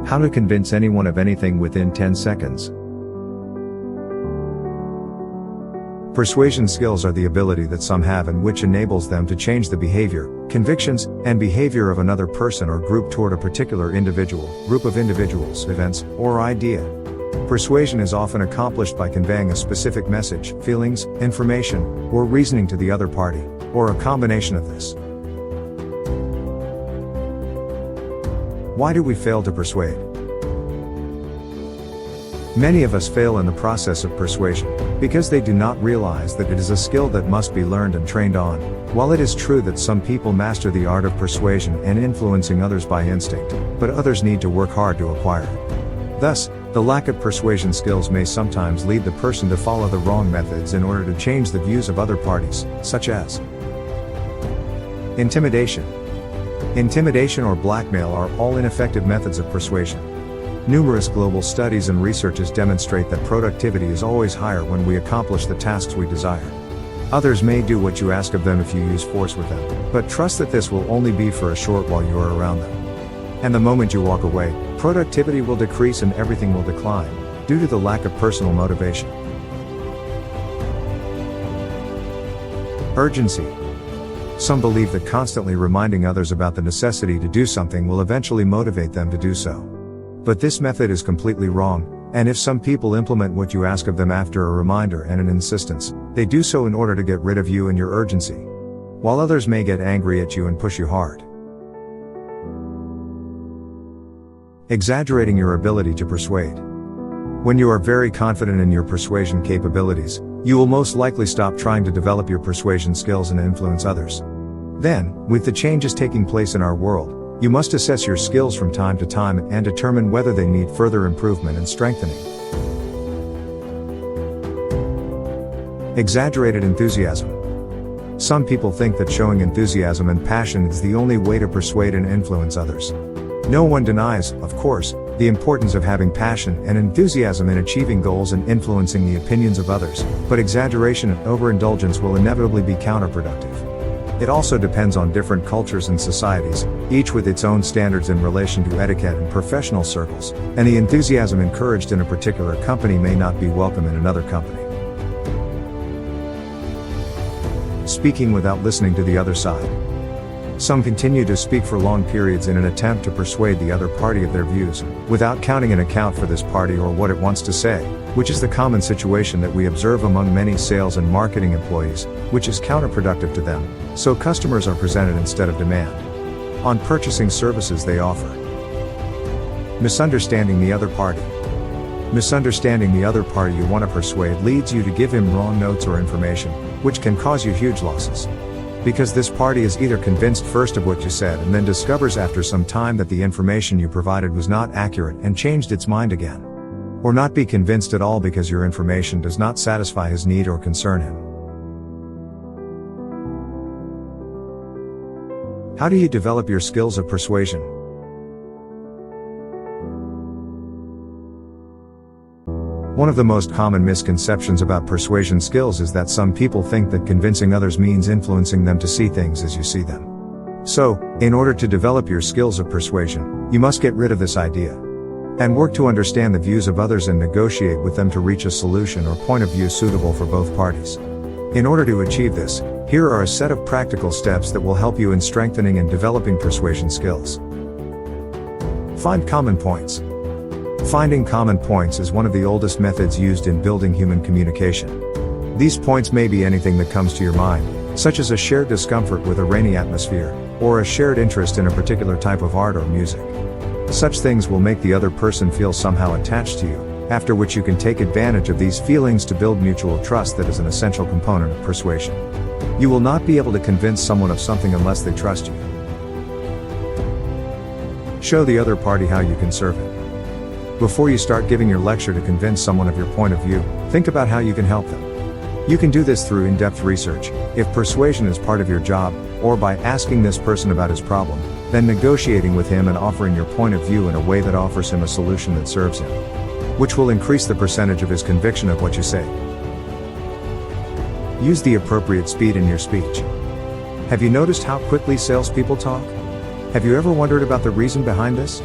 How to convince anyone of anything within 10 seconds. Persuasion skills are the ability that some have and which enables them to change the behavior, convictions, and behavior of another person or group toward a particular individual, group of individuals, events, or idea. Persuasion is often accomplished by conveying a specific message, feelings, information, or reasoning to the other party, or a combination of this. Why do we fail to persuade? Many of us fail in the process of persuasion, because they do not realize that it is a skill that must be learned and trained on. While it is true that some people master the art of persuasion and influencing others by instinct, but others need to work hard to acquire it. Thus, the lack of persuasion skills may sometimes lead the person to follow the wrong methods in order to change the views of other parties, such as intimidation. Intimidation or blackmail are all ineffective methods of persuasion. Numerous global studies and researches demonstrate that productivity is always higher when we accomplish the tasks we desire. Others may do what you ask of them if you use force with them, but trust that this will only be for a short while you are around them. And the moment you walk away, productivity will decrease and everything will decline, due to the lack of personal motivation. Urgency. Some believe that constantly reminding others about the necessity to do something will eventually motivate them to do so. But this method is completely wrong, and if some people implement what you ask of them after a reminder and an insistence, they do so in order to get rid of you and your urgency. While others may get angry at you and push you hard. Exaggerating your ability to persuade. When you are very confident in your persuasion capabilities, you will most likely stop trying to develop your persuasion skills and influence others. Then, with the changes taking place in our world, you must assess your skills from time to time and determine whether they need further improvement and strengthening. Exaggerated enthusiasm. Some people think that showing enthusiasm and passion is the only way to persuade and influence others. No one denies, of course, the importance of having passion and enthusiasm in achieving goals and influencing the opinions of others, but exaggeration and overindulgence will inevitably be counterproductive. It also depends on different cultures and societies, each with its own standards in relation to etiquette and professional circles, and the enthusiasm encouraged in a particular company may not be welcome in another company. Speaking without listening to the other side. Some continue to speak for long periods in an attempt to persuade the other party of their views, without counting an account for this party or what it wants to say, which is the common situation that we observe among many sales and marketing employees, which is counterproductive to them, so customers are presented instead of demand on purchasing services they offer. Misunderstanding the other party. Misunderstanding the other party you want to persuade leads you to give him wrong notes or information, which can cause you huge losses. Because this party is either convinced first of what you said and then discovers after some time that the information you provided was not accurate and changed its mind again. Or not be convinced at all because your information does not satisfy his need or concern him. How do you develop your skills of persuasion? One of the most common misconceptions about persuasion skills is that some people think that convincing others means influencing them to see things as you see them. So, in order to develop your skills of persuasion, you must get rid of this idea. And work to understand the views of others and negotiate with them to reach a solution or point of view suitable for both parties. In order to achieve this, here are a set of practical steps that will help you in strengthening and developing persuasion skills. Find common points. Finding common points is one of the oldest methods used in building human communication. These points may be anything that comes to your mind, such as a shared discomfort with a rainy atmosphere, or a shared interest in a particular type of art or music. Such things will make the other person feel somehow attached to you, after which you can take advantage of these feelings to build mutual trust that is an essential component of persuasion. You will not be able to convince someone of something unless they trust you. Show the other party how you can serve it. Before you start giving your lecture to convince someone of your point of view, think about how you can help them. You can do this through in-depth research, if persuasion is part of your job, or by asking this person about his problem, then negotiating with him and offering your point of view in a way that offers him a solution that serves him, which will increase the percentage of his conviction of what you say. Use the appropriate speed in your speech. Have you noticed how quickly salespeople talk? Have you ever wondered about the reason behind this?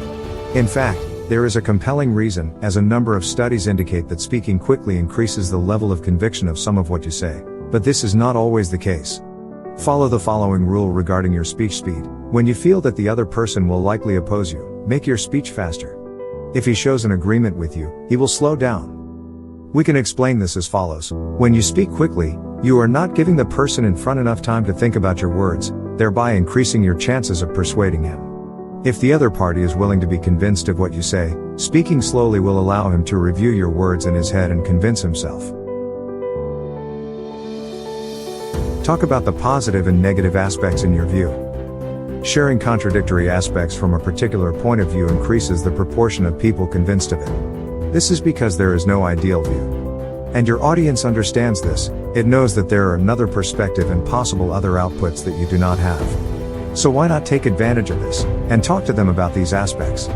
In fact, There is a compelling reason, as a number of studies indicate that speaking quickly increases the level of conviction of some of what you say, but this is not always the case. Follow the following rule regarding your speech speed. When you feel that the other person will likely oppose you, make your speech faster. If he shows an agreement with you, he will slow down. We can explain this as follows. When you speak quickly, you are not giving the person in front enough time to think about your words, thereby increasing your chances of persuading him. If the other party is willing to be convinced of what you say, speaking slowly will allow him to review your words in his head and convince himself. Talk about the positive and negative aspects in your view. Sharing contradictory aspects from a particular point of view increases the proportion of people convinced of it. This is because there is no ideal view. And your audience understands this. It knows that there are another perspective and possible other outputs that you do not have. So why not take advantage of this, and talk to them about these aspects?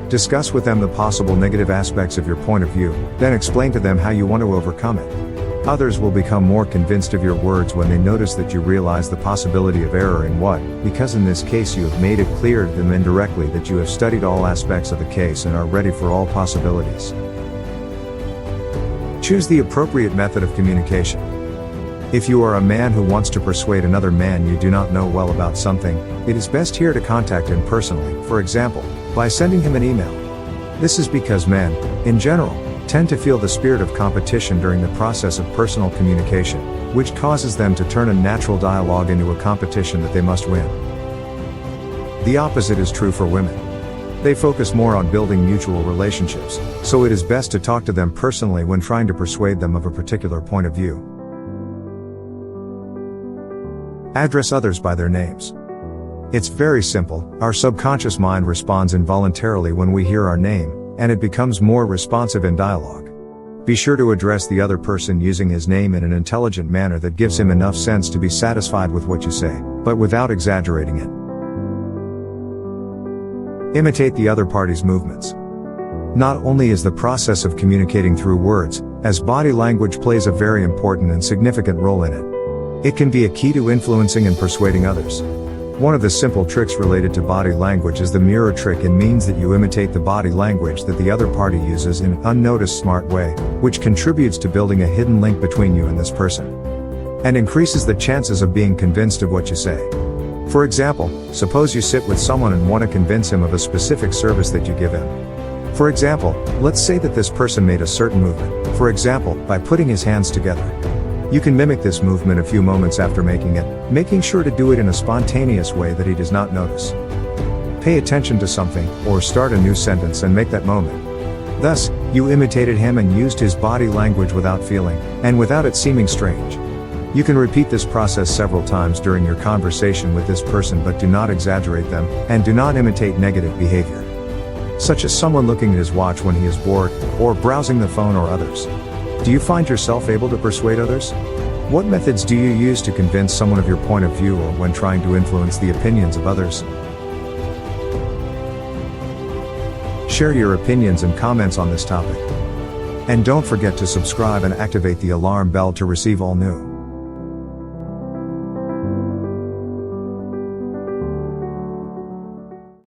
Discuss with them the possible negative aspects of your point of view, then explain to them how you want to overcome it. Others will become more convinced of your words when they notice that you realize the possibility of error in what, because in this case you have made it clear to them indirectly that you have studied all aspects of the case and are ready for all possibilities. Choose the appropriate method of communication. If you are a man who wants to persuade another man you do not know well about something, it is best here to contact him personally, for example, by sending him an email. This is because men, in general, tend to feel the spirit of competition during the process of personal communication, which causes them to turn a natural dialogue into a competition that they must win. The opposite is true for women. They focus more on building mutual relationships, so it is best to talk to them personally when trying to persuade them of a particular point of view. Address others by their names. It's very simple. Our subconscious mind responds involuntarily when we hear our name, and it becomes more responsive in dialogue. Be sure to address the other person using his name in an intelligent manner that gives him enough sense to be satisfied with what you say, but without exaggerating it. Imitate the other party's movements. Not only is the process of communicating through words, as body language plays a very important and significant role in it. It can be a key to influencing and persuading others. One of the simple tricks related to body language is the mirror trick, and means that you imitate the body language that the other party uses in an unnoticed smart way, which contributes to building a hidden link between you and this person, and increases the chances of being convinced of what you say. For example, suppose you sit with someone and want to convince him of a specific service that you give him. For example, let's say that this person made a certain movement, for example, by putting his hands together. You can mimic this movement a few moments after making it, making sure to do it in a spontaneous way that he does not notice. Pay attention to something, or start a new sentence and make that moment. Thus, you imitated him and used his body language without feeling, and without it seeming strange. You can repeat this process several times during your conversation with this person, but do not exaggerate them, and do not imitate negative behavior, such as someone looking at his watch when he is bored, or browsing the phone, or others. Do you find yourself able to persuade others? What methods do you use to convince someone of your point of view, or when trying to influence the opinions of others? Share your opinions and comments on this topic. And don't forget to subscribe and activate the alarm bell to receive all new